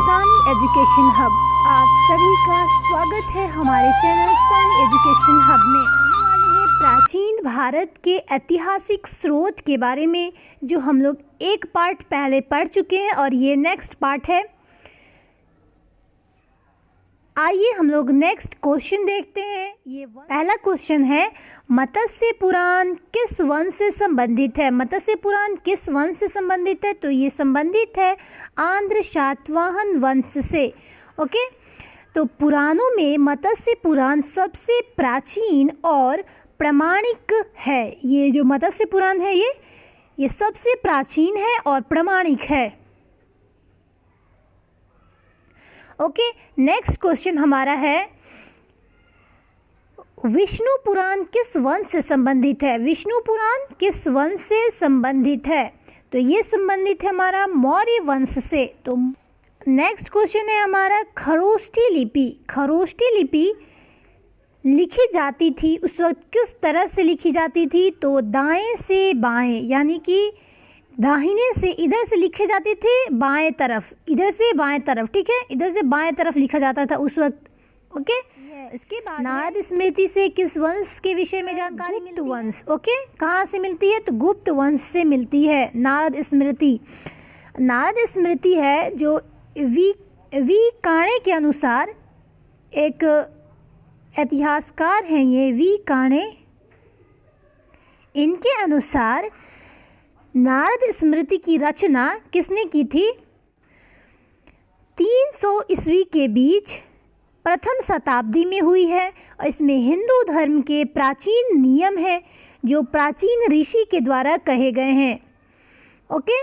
सानी education hub. आप सभी का स्वागत है हमारे चैनल सानी एजुकेशन हब में। आने वाले हैं प्राचीन भारत के ऐतिहासिक स्रोत के बारे में, जो हम लोग एक पार्ट पहले पढ़ चुके हैं और ये नेक्स्ट पार्ट है। आइए हम लोग नेक्स्ट क्वेश्चन देखते हैं। ये पहला क्वेश्चन है, मत्स्य पुराण किस वंश से संबंधित है? मत्स्य पुराण किस वंश से संबंधित है? तो ये संबंधित है आंध्र सातवाहन वंश से। ओके, तो पुराणों में मत्स्य पुराण सबसे प्राचीन और प्रामाणिक है। ये जो मत्स्य पुराण है ये सबसे प्राचीन है और प्रामाणिक है। ओके, नेक्स्ट क्वेश्चन हमारा है, विष्णु पुराण किस वंश से संबंधित है? विष्णु पुराण किस वंश से संबंधित है? तो ये संबंधित है हमारा मौर्य वंश से। तो नेक्स्ट क्वेश्चन है हमारा, खरोष्ठी लिपि। खरोष्ठी लिपि लिखी जाती थी उस वक्त किस तरह से लिखी जाती थी? तो दाएं से बाएं, यानी कि दाहिने से इधर से लिखे जाते थे, बाएं तरफ इधर से बाएं तरफ, ठीक है, इधर से बाएं तरफ लिखा जाता था उस वक्त। ओके, इसके बाद नारद स्मृति से किस वंश के विषय में जानकारी मिलती है? गुप्त वंश। ओके, कहाँ से मिलती है? तो गुप्त वंश से मिलती है नारद स्मृति। नारद स्मृति है जो वी काणे के अनुसार, एक इतिहासकार हैं ये वी काणे, इनके अनुसार नारद स्मृति की रचना किसने की थी? 300 ईस्वी के बीच प्रथम शताब्दी में हुई है। और इसमें हिंदू धर्म के प्राचीन नियम है जो प्राचीन ऋषि के द्वारा कहे गए हैं। ओके,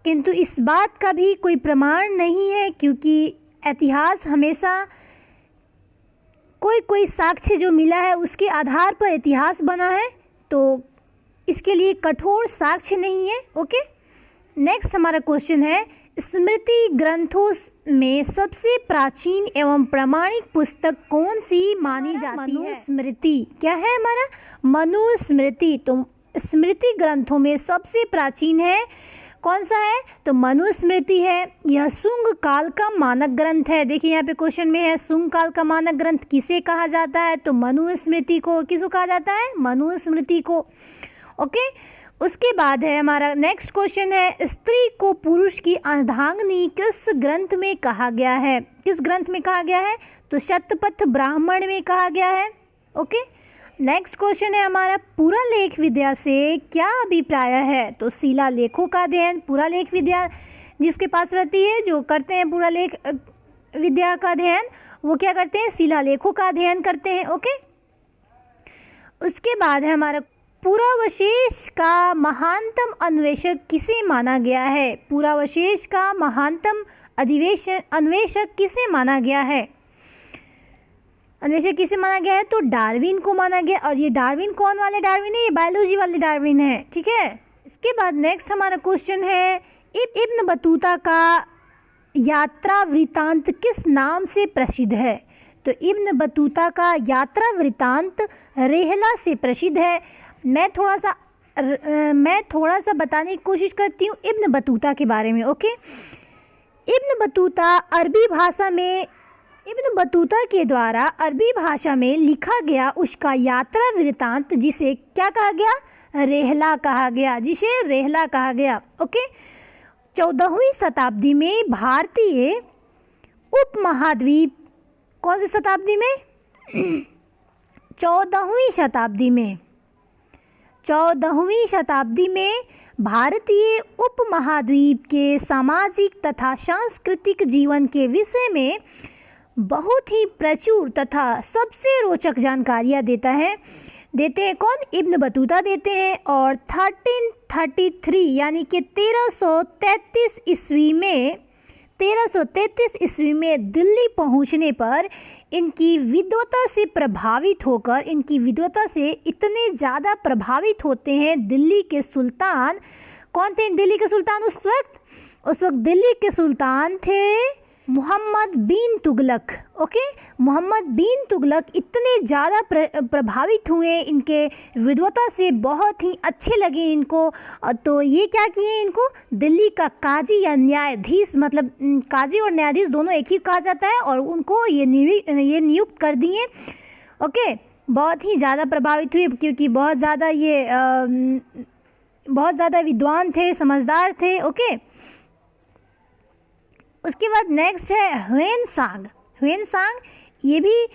किंतु इस बात का भी कोई प्रमाण नहीं है, क्योंकि इतिहास हमेशा कोई साक्ष्य जो मिला है उसके आधार पर इतिहास बना है, तो इसके लिए कठोर साक्ष्य नहीं है। ओके, नेक्स्ट हमारा क्वेश्चन है, स्मृति ग्रंथों में सबसे प्राचीन एवं प्रामाणिक पुस्तक कौन सी मानी जाती है? मनुस्मृति। क्या है हमारा? मनुस्मृति। तो स्मृति ग्रंथों में सबसे प्राचीन है कौन सा है? तो मनुस्मृति है। यह शुंग काल का मानक ग्रंथ है। देखिए यहाँ पे क्वेश्चन में है, शुंग काल का मानक ग्रंथ किसे कहा जाता है? तो मनुस्मृति को। किसको कहा जाता है? मनुस्मृति को। ओके, उसके बाद है हमारा नेक्स्ट क्वेश्चन है, स्त्री को पुरुष की अर्धांगिनी किस ग्रंथ में कहा गया है? किस ग्रंथ में कहा गया है? तो शतपथ ब्राह्मण में कहा गया है। ओके, नेक्स्ट क्वेश्चन है हमारा, पुरालेख विद्या से क्या अभिप्राय है? तो शिलालेखों का अध्ययन। पुरालेख विद्या जिसके पास रहती है, जो करते हैं पुरालेख विद्या का अध्ययन, वो क्या करते हैं? शिलालेखों का अध्ययन करते हैं। ओके, उसके बाद है हमारा, पुरावशेष का महानतम अन्वेषक किसे माना गया है? पुरावशेष का महानतम अन्वेषक किसे माना गया है? अन्वेषक किसे माना गया है? तो डार्विन को माना गया। और ये डार्विन कौन वाले डार्विन है? ये बायोलॉजी वाले डार्विन है, ठीक है। इसके बाद नेक्स्ट हमारा क्वेश्चन है, इब्न बतूता का यात्रा वृत्तांत किस नाम से प्रसिद्ध है? तो इब्न बतूता का यात्रा वृत्तांत रेहला से प्रसिद्ध है। मैं थोड़ा सा बताने की कोशिश करती हूँ इब्न बतूता के बारे में। Okay, Ibn Battuta Ibn Battuta के द्वारा अरबी भाषा में लिखा गया उसका यात्रा वृत्तांत, जिसे क्या कहा गया? रेहला कहा गया, जिसे रेहला कहा गया। ओके, 14वीं शताब्दी में भारतीय उपमहाद्वीप, कौन सी शताब्दी में? 14वीं शताब्दी में भारतीय उपमहाद्वीप के सामाजिक तथा सांस्कृतिक जीवन के विषय में बहुत ही प्रचुर तथा सबसे रोचक जानकारियाँ देते हैं कौन? इब्न बतूता देते हैं। और 1333 यानी कि 1333 ईस्वी में दिल्ली पहुंचने पर इनकी विद्वता से इतने ज़्यादा प्रभावित होते हैं दिल्ली के सुल्तान। कौन थे दिल्ली के सुल्तान उस वक्त? दिल्ली के सुल्तान थे मोहम्मद बिन तुगलक। ओके, मोहम्मद बिन तुगलक इतने ज़्यादा प्रभावित हुए इनके विद्वता से, बहुत ही अच्छे लगे इनको, तो ये क्या किए, इनको दिल्ली का काजी या न्यायाधीश, मतलब काजी और न्यायाधीश दोनों एक ही कहा जाता है, और उनको ये नियुक्त कर दिए। ओके, बहुत ही ज़्यादा प्रभावित हुए क्योंकि बहुत ज़्यादा विद्वान थे, समझदार थे। ओके, उसके बाद नेक्स्ट है ह्वेनसांग। ह्वेनसांग ये भी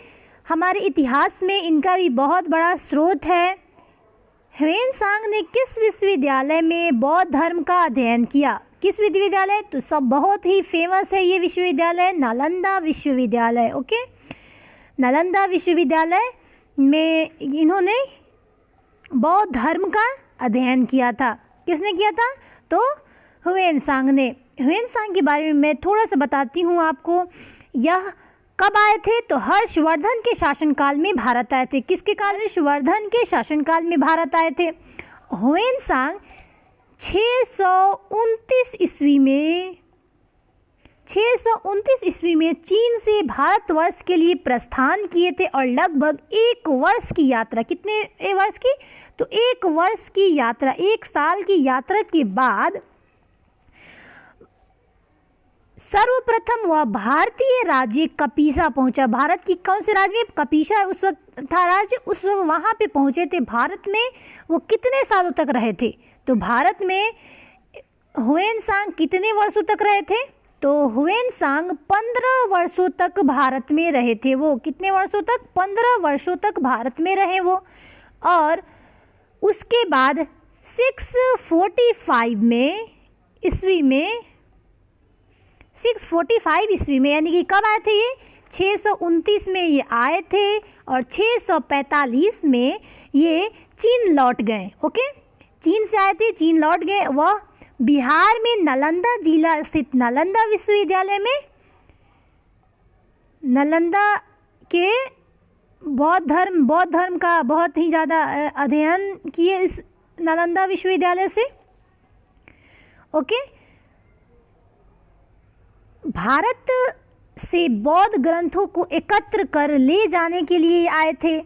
हमारे इतिहास में इनका भी बहुत बड़ा स्रोत है। ह्वेनसांग ने किस विश्वविद्यालय में बौद्ध धर्म का अध्ययन किया? किस विश्वविद्यालय? तो सब बहुत ही फेमस है ये विश्वविद्यालय, नालंदा विश्वविद्यालय। ओके, नालंदा विश्वविद्यालय में इन्होंने बौद्ध धर्म का अध्ययन किया था। किसने किया था? तो ह्वेनसांग ने। ह्वेनसांग के बारे में मैं थोड़ा सा बताती हूँ आपको। यह कब आए थे? तो हर्षवर्धन के शासनकाल में भारत आए थे। किसके काल? हर्षवर्धन के शासनकाल में भारत आए थे। ह्वेनसांग 629 ईस्वी में चीन से भारतवर्ष के लिए प्रस्थान किए थे, और लगभग 1 वर्ष की यात्रा, कितने वर्ष की? तो 1 वर्ष की यात्रा, 1 साल की यात्रा के बाद सर्वप्रथम वह भारतीय राज्य कपीसा पहुंचा। भारत की कौन से राज्य में? कपीसा उस वक्त था राज्य, उस वक्त वहाँ पे पहुँचे थे। भारत में वो कितने सालों तक रहे थे? तो भारत में ह्वेनसांग कितने वर्षों तक रहे थे? तो ह्वेनसांग 15 वर्षों तक भारत में रहे थे। वो कितने वर्षों तक? 15 वर्षों तक भारत में रहे वो। और उसके बाद 645 ईस्वी में, यानी कि कब आए थे ये? 629 में ये आए थे, और 645 में ये चीन लौट गए। ओके, चीन से आए थे, चीन लौट गए। वह बिहार में नालंदा जिला स्थित नालंदा विश्वविद्यालय में, नालंदा के बौद्ध धर्म का बहुत ही ज़्यादा अध्ययन किए इस नालंदा विश्वविद्यालय से। ओके, भारत से बौद्ध ग्रंथों को एकत्र कर ले जाने के लिए आए थे,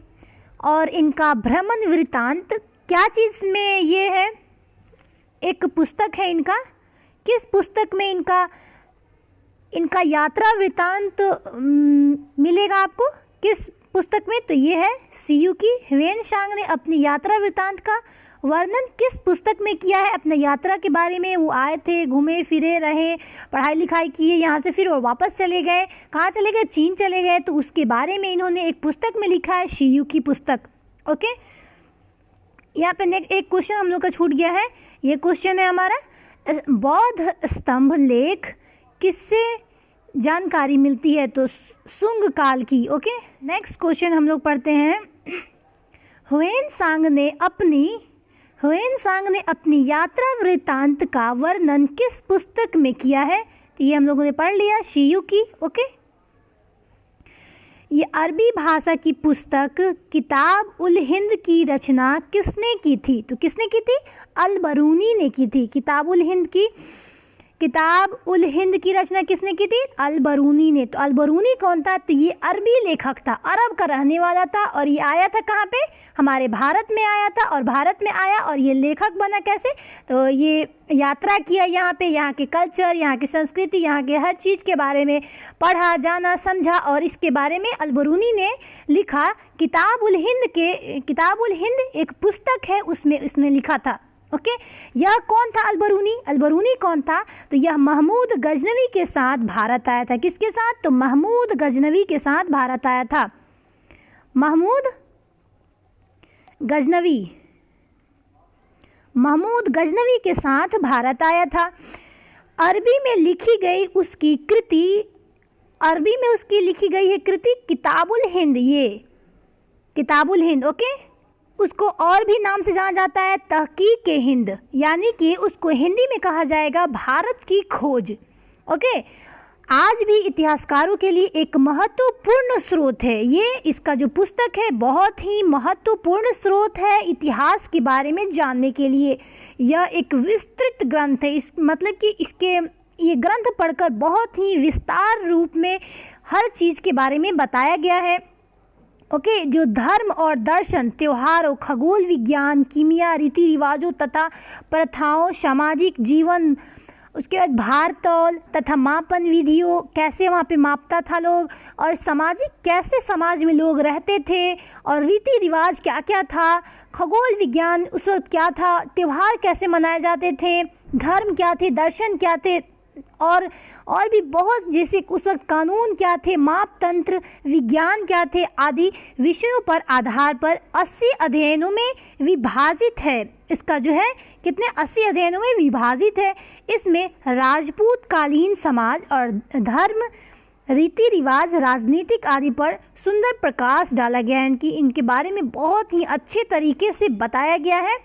और इनका भ्रमण वृत्तांत क्या चीज़ में ये है? एक पुस्तक है इनका। किस पुस्तक में इनका यात्रा वृत्तांत मिलेगा आपको? किस पुस्तक में? तो ये है सियुकी। ह्वेनसांग ने अपनी यात्रा वृत्तांत का वर्णन किस पुस्तक में किया है? अपने यात्रा के बारे में। वो आए थे, घूमे फिरे रहे, पढ़ाई लिखाई किए यहाँ से, फिर वो वापस चले गए। कहाँ चले गए? चीन चले गए। तो उसके बारे में इन्होंने एक पुस्तक में लिखा है, सियुकी पुस्तक। ओके, यहाँ पे एक क्वेश्चन हम लोग का छूट गया है। ये क्वेश्चन है हमारा, बौद्ध स्तंभ लेख किससे जानकारी मिलती है? तो सुंग काल की। ओके, नेक्स्ट क्वेश्चन हम लोग पढ़ते हैं। ह्वेनसांग ने अपनी यात्रा वृत्तांत का वर्णन किस पुस्तक में किया है? तो ये हम लोगों ने पढ़ लिया, सियुकी। ओके, ये अरबी भाषा की पुस्तक किताब उल हिंद की रचना किसने की थी? तो किसने की थी? अल बरूनी ने की थी। किताब उल हिंद की रचना किसने की थी? अल बरूनी ने। तो अल बरूनी कौन था? तो ये अरबी लेखक था, अरब का रहने वाला था, और ये आया था कहाँ पे? हमारे भारत में आया था, और भारत में आया और ये लेखक बना कैसे? तो ये यात्रा किया यहाँ पे, यहाँ के कल्चर, यहाँ की संस्कृति, यहाँ के हर चीज़ के बारे में पढ़ा, जाना, समझा, और इसके बारे में अल बरूनी ने लिखा। किताब उल हिंद एक पुस्तक है, उसमें इसने लिखा था। ओके, यह कौन था अल बरूनी? अल बरूनी कौन था? तो यह महमूद गजनवी के साथ भारत आया था। किसके साथ? तो महमूद गजनवी के साथ भारत आया था। महमूद गजनवी के साथ भारत आया था। अरबी में उसकी लिखी गई है कृति किताबुल हिंद। ये किताबुल हिंद। ओके, उसको और भी नाम से जाना जाता है तहकीक हिंद, यानी कि उसको हिंदी में कहा जाएगा भारत की खोज। ओके, आज भी इतिहासकारों के लिए एक महत्वपूर्ण स्रोत है ये। इसका जो पुस्तक है बहुत ही महत्वपूर्ण स्रोत है इतिहास के बारे में जानने के लिए। यह एक विस्तृत ग्रंथ है, मतलब कि इसके ये ग्रंथ पढ़कर बहुत ही विस्तार रूप में हर चीज़ के बारे में बताया गया है। ओके, जो धर्म और दर्शन, त्योहारों, खगोल विज्ञान, कीमिया, रीति रिवाजों तथा प्रथाओं, सामाजिक जीवन, उसके बाद भारतौल तथा मापन विधियों, कैसे वहाँ पे मापता था लोग, और सामाजिक कैसे समाज में लोग रहते थे, और रीति रिवाज क्या क्या था, खगोल विज्ञान उस वक्त क्या था, त्यौहार कैसे मनाए जाते थे, धर्म क्या थे, दर्शन क्या थे, और भी बहुत, जैसे उस वक्त कानून क्या थे, माप तंत्र, विज्ञान क्या थे, आदि विषयों पर आधार पर 80 अध्ययनों में विभाजित है। इसका जो है कितने 80 अध्ययनों में विभाजित है। इसमें राजपूत कालीन समाज और धर्म, रीति रिवाज, राजनीतिक आदि पर सुंदर प्रकाश डाला गया है। इनके बारे में बहुत ही अच्छे तरीके से बताया गया है।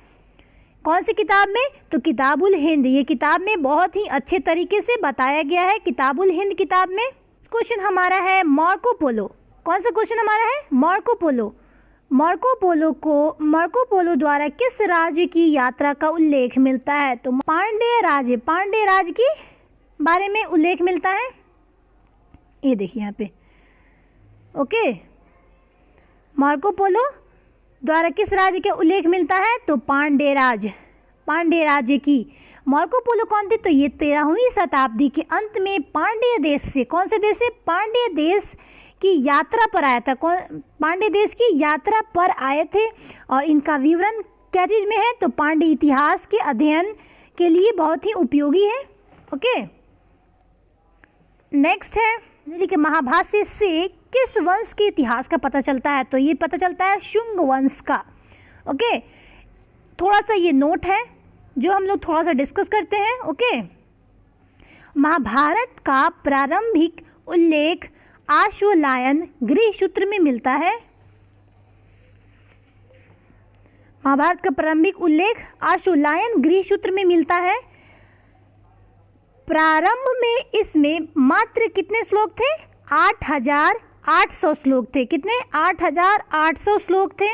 कौन सी किताब में? तो किताबुल हिंद। ये किताब में बहुत ही अच्छे तरीके से बताया गया है, किताबुल हिंद किताब में। क्वेश्चन हमारा है मार्को पोलो। कौन सा क्वेश्चन हमारा है? Marco Polo. मार्को पोलो द्वारा किस राज्य की यात्रा का उल्लेख मिलता है? तो पांड्य राज्य के बारे में उल्लेख मिलता है। ये देखिए यहाँ पे। ओके, मार्को पोलो द्वारा किस राज्य का उल्लेख मिलता है? तो पांड्य राज्य की। मार्को पोलो कौन थे? तो ये 13वीं शताब्दी के अंत में पांड्य देश से, कौन से देश से? पांड्य देश की यात्रा पर आया था। पांड्य देश की यात्रा पर आए थे। और इनका विवरण क्या चीज़ में है? तो पांड्य इतिहास के अध्ययन के लिए बहुत ही उपयोगी है। ओके, नेक्स्ट है कि महाभाष्य से किस वंश के इतिहास का पता चलता है? तो ये पता चलता है शुंग वंश का। ओके, थोड़ा सा ये नोट है जो हम लोग थोड़ा सा डिस्कस करते हैं। ओके, महाभारत का प्रारंभिक उल्लेख आश्वलायन गृहसूत्र में मिलता है। महाभारत का प्रारंभिक उल्लेख आश्वलायन गृहसूत्र में मिलता है। प्रारंभ में इसमें मात्र कितने श्लोक थे? 8,800 श्लोक थे। कितने? 8,800 श्लोक थे।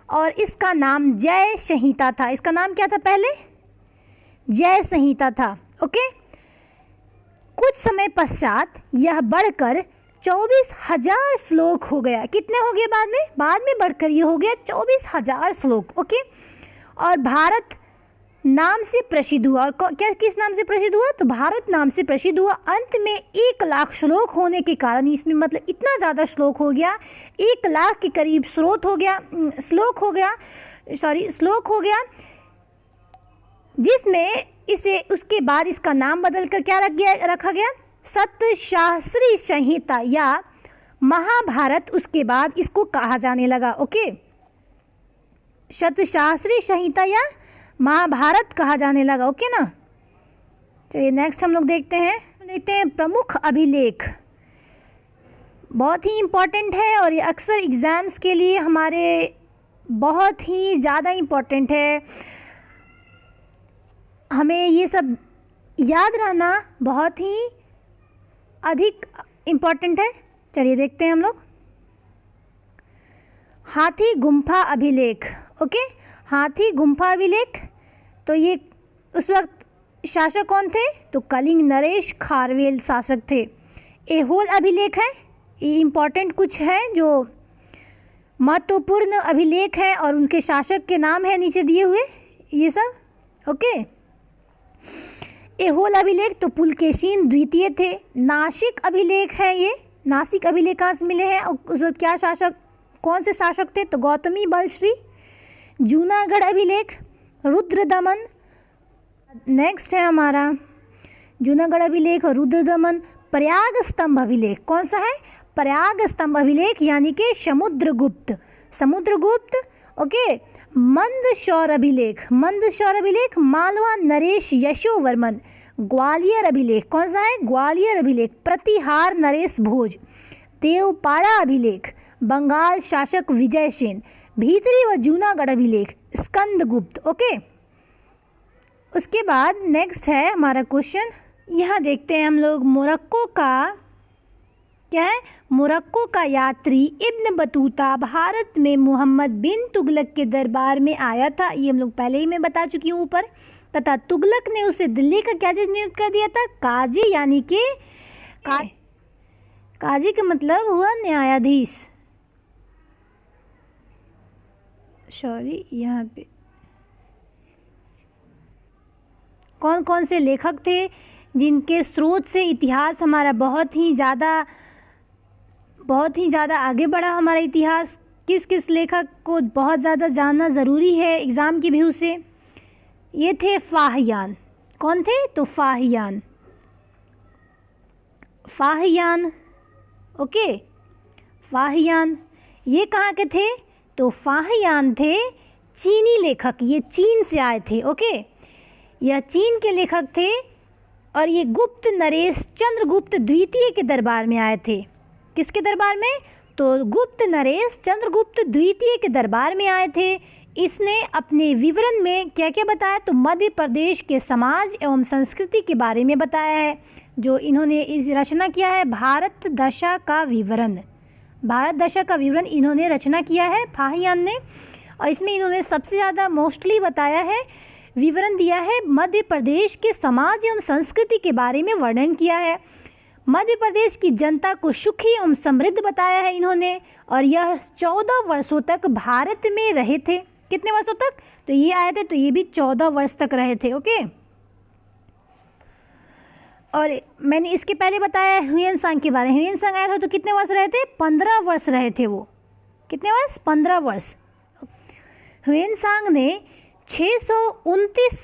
और इसका नाम जय संहिता था। इसका नाम क्या था पहले? जय संहिता था। ओके, कुछ समय पश्चात यह बढ़कर 24,000 श्लोक हो गया। कितने हो गए बाद में बढ़कर ये हो गया 24,000 श्लोक। ओके, और भारत नाम से प्रसिद्ध हुआ। और क्या, किस नाम से प्रसिद्ध हुआ? तो भारत नाम से प्रसिद्ध हुआ। अंत में 1,00,000 श्लोक होने के कारण, इसमें मतलब इतना ज़्यादा श्लोक हो गया, 1,00,000 के करीब श्लोक हो गया, जिसमें इसे उसके बाद इसका नाम बदलकर क्या रखा गया? सतशास्त्री संहिता या महाभारत उसके बाद इसको कहा जाने लगा। ओके, सतशास्त्री संहिता या महाभारत कहा जाने लगा। ओके ना। चलिए नेक्स्ट हम लोग देखते हैं प्रमुख अभिलेख। बहुत ही इम्पोर्टेंट है और ये अक्सर एग्ज़ाम्स के लिए हमारे बहुत ही ज़्यादा इम्पोर्टेंट है। हमें ये सब याद रहना बहुत ही अधिक इम्पोर्टेंट है। चलिए देखते हैं हम लोग। हाथी गुम्फा अभिलेख। ओके, हाथी गुम्फा अभिलेख। तो ये उस वक्त शासक कौन थे? तो कलिंग नरेश खारवेल शासक थे। ऐहोल अभिलेख है, ये इम्पोर्टेंट कुछ है जो महत्वपूर्ण अभिलेख है और उनके शासक के नाम है नीचे दिए हुए ये सब। ओके, ऐहोल अभिलेख तो पुलकेशिन द्वितीय थे। नासिक अभिलेख है, ये नासिक अभिलेख कहाँ से मिले हैं और उस वक्त क्या शासक, कौन से शासक थे? तो गौतमी बलश्री। जूनागढ़ अभिलेख रुद्रदमन। नेक्स्ट है हमारा जूनागढ़ अभिलेख रुद्रदमन। प्रयाग स्तंभ अभिलेख कौन सा है? प्रयाग स्तंभ अभिलेख यानी कि समुद्रगुप्त। ओके, मंदसौर अभिलेख मालवा नरेश यशोवर्मन। ग्वालियर अभिलेख कौन सा है? ग्वालियर अभिलेख प्रतिहार नरेश भोज। देवपाड़ा अभिलेख बंगाल शासक विजय सेन। भीतरी व जूनागढ़ अभिलेख स्कंदगुप्त। ओके, उसके बाद नेक्स्ट है हमारा क्वेश्चन। यहाँ देखते हैं हम लोग मोरक्को का क्या है? मोरक्को का यात्री इब्न बतूता भारत में मोहम्मद बिन तुगलक के दरबार में आया था। ये हम लोग पहले ही मैं बता चुकी हूँ ऊपर। तथा तुगलक ने उसे दिल्ली का क्या जज नियुक्त कर दिया था? काजी, यानी कि काजी का मतलब हुआ न्यायाधीश। सॉरी, यहाँ पे कौन कौन से लेखक थे जिनके स्रोत से इतिहास हमारा बहुत ही ज़्यादा आगे बढ़ा? हमारा इतिहास किस किस लेखक को बहुत ज़्यादा जानना ज़रूरी है एग्ज़ाम की व्यू से? ये थे फाहियान। कौन थे? तो फाहियान। ओके, फाहियान ये कहाँ के थे? तो फाहियान थे चीनी लेखक, ये चीन से आए थे। ओके, यह चीन के लेखक थे और ये गुप्त नरेश चंद्रगुप्त द्वितीय के दरबार में आए थे। किसके दरबार में? तो गुप्त नरेश चंद्रगुप्त द्वितीय के दरबार में आए थे। इसने अपने विवरण में क्या क्या बताया? तो मध्य प्रदेश के समाज एवं संस्कृति के बारे में बताया है। जो इन्होंने इस रचना किया है भारत दशा का विवरण इन्होंने रचना किया है फाहियान ने। और इसमें इन्होंने सबसे ज़्यादा मोस्टली बताया है, विवरण दिया है, मध्य प्रदेश के समाज एवं संस्कृति के बारे में वर्णन किया है। मध्य प्रदेश की जनता को सुखी एवं समृद्ध बताया है इन्होंने। और यह 14 वर्षों तक भारत में रहे थे। कितने वर्षों तक? तो ये आए थे तो ये भी 14 वर्ष तक रहे थे। ओके, और मैंने इसके पहले बताया ह्वेनसांग के बारे में। ह्वेनसांग आया था तो कितने वर्ष रहे थे? 15 वर्ष रहे थे वो। कितने वर्ष? 15 वर्ष। ह्वेनसांग ने 629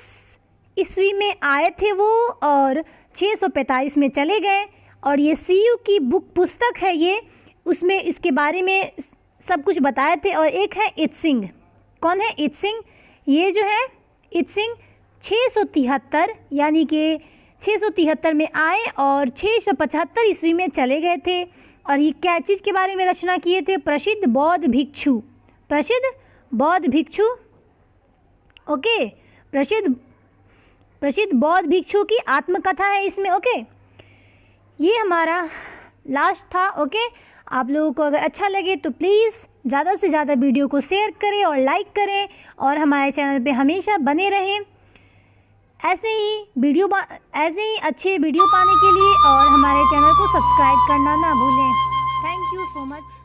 ईस्वी में आए थे वो और 645 में चले गए। और ये सीयू की पुस्तक है ये, उसमें इसके बारे में सब कुछ बताए थे। और एक है इत्सिंग। कौन है? इत्सिंग। ये जो है इत्सिंग 673 यानी कि 673 में आए और 675 ईस्वी में चले गए थे। और ये क्या चीज़ के बारे में रचना किए थे? प्रसिद्ध बौद्ध भिक्षु। ओके, प्रसिद्ध बौद्ध भिक्षु की आत्मकथा है इसमें। ओके, ये हमारा लास्ट था। ओके, आप लोगों को अगर अच्छा लगे तो प्लीज़ ज़्यादा से ज़्यादा वीडियो को शेयर करें और लाइक करें और हमारे चैनल पे हमेशा बने रहें। ऐसे ही अच्छे वीडियो पाने के लिए और हमारे चैनल को सब्सक्राइब करना ना भूलें। Thank you so much.